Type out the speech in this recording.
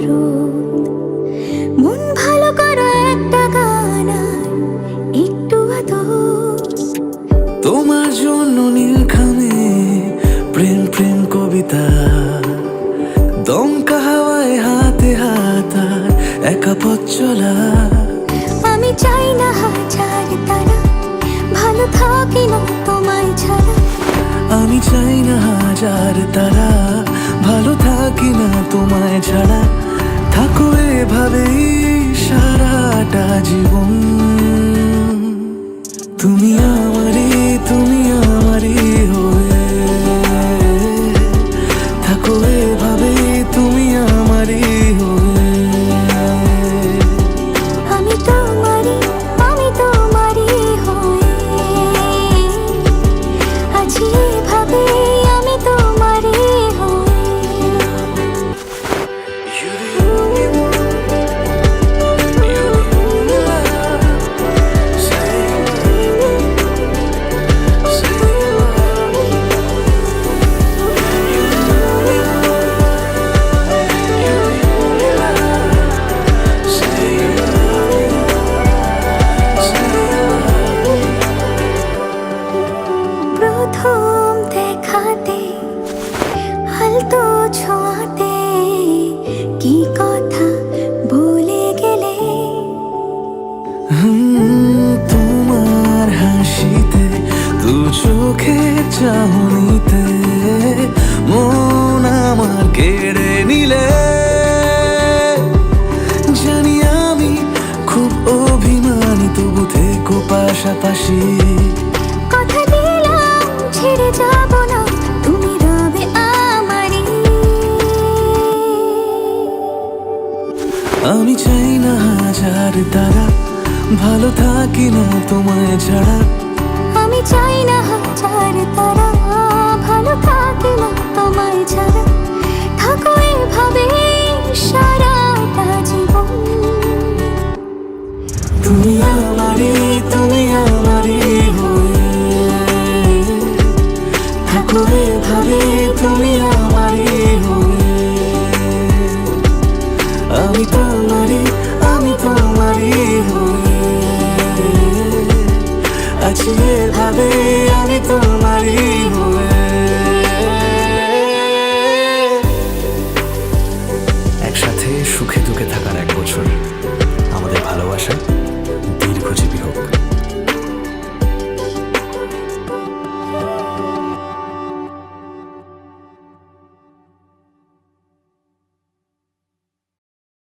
রোদ। মন ভালো করো একটা গান আর একটু আদর। তোমার জন্য নীলখামে প্রেম প্রেম কবিতা, দমকা হাওয়ায় হাতে হাত আর একা পথ চলা। আমি চাই না হাজার তারা, ভালো থাকি না তোমায় ছাড়া। আমি চাই না হাজার তারা, ভালো থাকি না তোমায় ছাড়া। থাকো এভাবেই সারাটা জীবন। তুমি আমারই, তুমি আমারই হয়ে থাকো এভাবেই, তুমি আমারই হয়ে। আমি তোমারই হয়ে আছি এভাবে, আমি তোমারই হয়ে। প্রথম দেখাতে হালতো ছোঁয়াতে কি কথা বলে গেলে। তোমার হাসিতে, দু চোখের চাহনিতে মন আমার কেড়ে নিলে। জানি আমি খুব অভিমানী, তবু থেকো পাশাপাশি। কথা দিলাম ছেড়ে যাব না, তুমি রবে আমারই। আমি চাই না হাজার তারা, ভালো থাকি না তোমায় ছাড়া। আমি চাই না হাজার তারা, ভালো থাকি না তোমায় ছাড়া। থাকো এভাবে সারাটা জীবন। তুমি আমারই, তুমি আমারই হয়ে থাকো এভাবে, তুমি আমারই হয়ে। আমি তোমারই, আমি তোমারই হয়ে আছি এভাবে, আমি তোমারই হয়ে। একসাথে সুখে দুঃখে থাকার 1 বছর।